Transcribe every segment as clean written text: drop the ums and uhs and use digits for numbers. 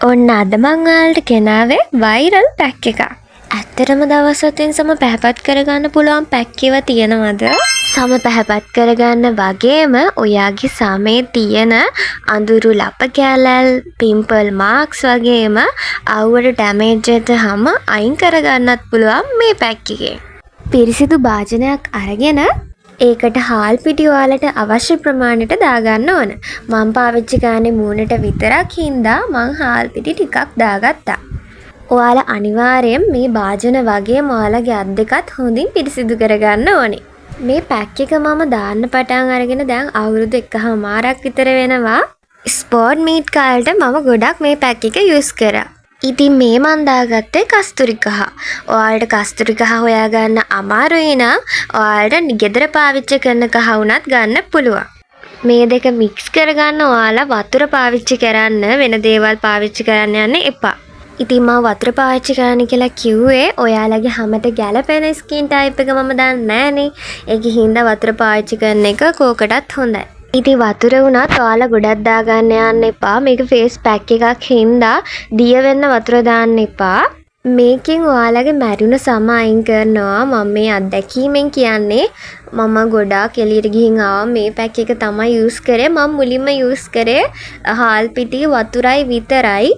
ඔන්න අද මං ඔයාලට ගෙනාවේ වයිරල් පැක් එකක්. ඇත්තටම දවස් 7න් සම පැහැපත් කරගන්න පුළුවන් පැක් ඒවා තියෙනවද? සම පැහැපත් කරගන්න වගේම ඔයාගේ සමේ තියෙන අඳුරු ලප කැලල්, පිම්පල් මාක්ස් වගේම අවුවට ඩැමේජ් එකම අයින් කරගන්නත් පුළුවන් මේ පැක් එකේ. පිරිසිදු භාජනයක් අරගෙන ඒකට හාල් පිටි ඔයාලට අවශ්‍ය ප්‍රමාණයට දාගන්න ඕන. මම පාවිච්චි කරන්නේ මූණට විතරක් හින්දා මං හාල් පිටි ටිකක් දාගත්තා. ඔයාලා අනිවාර්යෙන් මේ භාජන වගේම ඔයාලගේ අත් දෙකත් හොඳින් පිරිසිදු කරගන්න ඕනේ. මේ පැක් එක මම දාන්න පටන් අරගෙන දැන් අවුරුදු 1.5ක් විතර වෙනවා. ස්පෝර්ට් මීට් කාලේට මම ගොඩක් මේ පැක් එක යූස් කරා. ඉතින් මේ මන් දාගත්තේ කස්තුරි කහ. ඔයාලට කස්තුරි කහ හොයාගන්න අමාරුයි නම් ඔයාලට ගෙදර පාවිච්චි කරන කහ වුණත් ගන්න පුළුවන්. මේ දෙක මික්ස් කරගන්න ඔයාලා වතුර පාවිච්චි කරන්න වෙන දේවල් පාවිච්චි කරන්න යන්න එපා. ඉතින් මම වතුර පාවිච්චි කරන්න කියලා කිව්වේ ඔයාලගේ හැමට ගැළපෙන ස්කින් ටයිප් එක මම දන්නේ නැහනේ. ඒකෙ හින්දා වතුර පාවිච්චි කරන එක කෝකටත් හොඳයි. ඉතින් වතුර වුණත් ඔයාලා ගොඩක් දාගන්න යන්න එපා. මේක ෆේස් පැක් එකක් හින්දා දිය වෙන්න වතුර දාන්න එපා. මේකෙන් ඔයාලගේ මැරුණ සම අයින් කරනවා. මම මේ අත්දැකීමෙන් කියන්නේ මම ගොඩාක් එළියට ගිහින් ආවා. මේ පැක් එක තමයි යූස් කරේ. මම මුලින්ම යූස් කරේ හාල් පිටි වතුරයි විතරයි.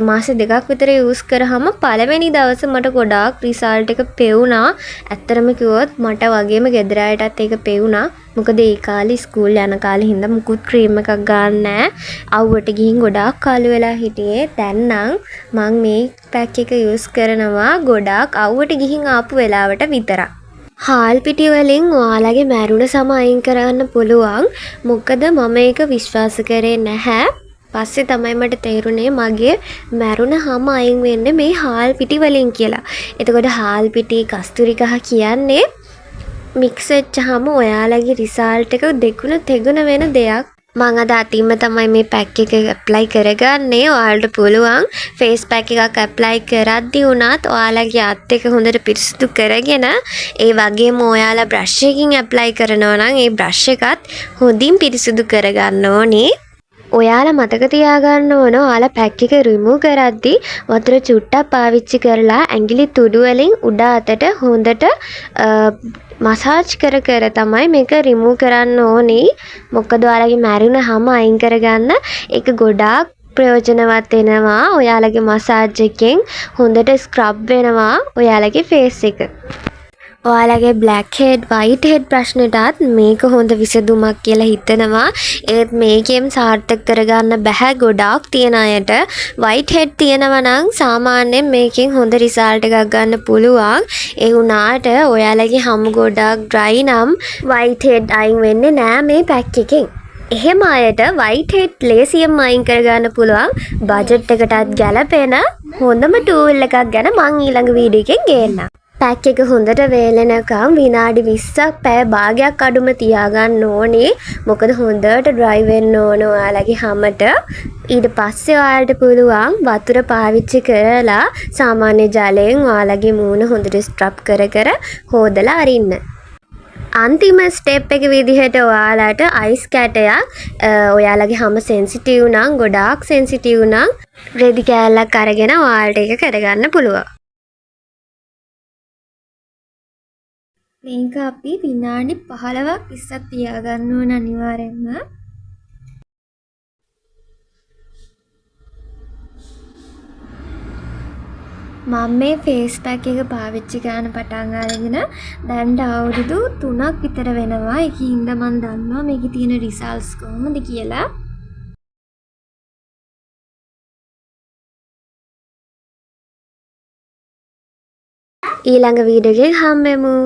මාස දෙකක් විතර යූස් කරාම පළවෙනි දවසේ මට ගොඩාක් රිසල්ට් එක පෙවුනා. ඇත්තටම කිව්වොත් මට වගේම ගෙදර අයටත් ඒක පෙවුනා. මොකද ඒ කාලේ ස්කූල් යන කාලේ හින්දා මුකුත් ක්‍රීම් එකක් ගන්න නැහැ. අවුවට ගිහින් ගොඩාක් කාලු වෙලා හිටියේ. දැන් නම් මම මේ පැක් එක යූස් කරනවා ගොඩාක් අවුවට ගිහින් ආපු වෙලාවට විතරක්. හාල් පිටි වලින් ඔයාලගේ මැරුණ සම අයින් කරන්න පුළුවන්. මොකද මම ඒක විශ්වාස කරේ නැහැ. පස්සේ තමයි මට තේරුනේ මගේ මැරුණ හැම අයින් වෙන්නේ මේ හාල් පිටි වලින් කියලා. එතකොට හාල් පිටි කස්තුරි කහ කියන්නේ මික්ස් වෙච්චාම ඔයාලගේ රිසල්ට් එක දෙගුණ තෙගුණ වෙන දෙයක්. මම අද අතින්ම තමයි මේ පැක් එක ඇප්ලයි කරගන්නේ. ඔයාලට පුළුවන් ෆේස් පැක් එකක් ඇප්ලයි කරද්දී උනත් ඔයාලගේ අත් එක හොඳට පිරිසිදු කරගෙන ඒ වගේම ඔයාලා බ්‍රෂ් එකකින් ඇප්ලයි කරනවා නම් ඒ බ්‍රෂ් එකත් හොඳින් පිරිසිදු කරගන්න ඕනේ. ඔයාලා මතක තියාගන්න ඕන ඔයාලා පැක් එක රිමූව් කරද්දී වතුර චුට්ටක් පාවිච්චි කරලා ඇඟිලි තුඩු වලින් උඩ අතට හොඳට මසාජ් කර කර තමයි මේක රිමූව් කරන්න ඕනේ. මොකද ඔයාලගේ මැරුණ හැම අයින් කරගන්න ඒක ගොඩාක් ප්‍රයෝජනවත් වෙනවා. ඔයාලගේ මසාජ් එකෙන් හොඳට ස්ක්‍රබ් වෙනවා ඔයාලගේ ෆේස් එක. ඔයාලගේ බ්ලැක් හෙඩ් වයිට් හෙඩ් ප්‍රශ්නටත් මේක හොඳ විසඳුමක් කියලා හිතනවා. ඒත් මේකෙන් සාර්ථක කරගන්න බෑ ගොඩාක් තියෙන අයට. වයිට් හෙඩ් තියෙනවා නම් සාමාන්‍යයෙන් මේකෙන් හොඳ රිසල්ට් එකක් ගන්න පුළුවන්. ඒ වුණාට ඔයාලගේ හමු ගොඩාක් ඩ්‍රයි නම් වයිට් හෙඩ් අයින් වෙන්නේ නෑ මේ පැක් එකෙන්. එහෙම අයට වයිට් හෙඩ් ලේසියෙන් අයින් කරගන්න පුළුවන් බජට් එකටත් ගැලපෙන හොඳම ටූල් එකක් ගැන මං ඊළඟ වීඩියෝ එකෙන් ගේන්නම්. පැක් එක හොඳට වේලෙනකම් විනාඩි 20ක් පැය භාගයක් අඩුම තියාගන්න ඕනේ. මොකද හොඳට ඩ්‍රයි වෙන්න ඕන ඔයාලගේ හැමට. ඊට පස්සේ ඔයාලට පුළුවන් වතුර පාවිච්චි කරලා සාමාන්‍ය ජලයෙන් ඔයාලගේ මූණ හොඳට ස්ක්‍රබ් කර කර හොදලා අරින්න. අන්තිම ස්ටෙප් එක විදිහට ඔයාලට අයිස් කැටයක් ඔයාලගේ හැම සෙන්සිටිව් නම් ගොඩාක් සෙන්සිටිව් නම් රෙදි කෑල්ලක් අරගෙන ඔයාලට ඒක කරගන්න පුළුවන්. මේක අපි විනාඩි 15ක් 20ක් තියාගන්න ඕන අනිවාර්යෙන්ම. මම මේ ෆේස් පැක් එක පාවිච්චි කරන්න පටන් අරගෙන දැන් අවුරුදු 3ක් විතර වෙනවා. ඒකින්ද මම දන්නවා මේකේ තියෙන රිසල්ට්ස් කොහොමද කියලා. ඊළඟ වීඩියෝ එකේ හම්බෙමු.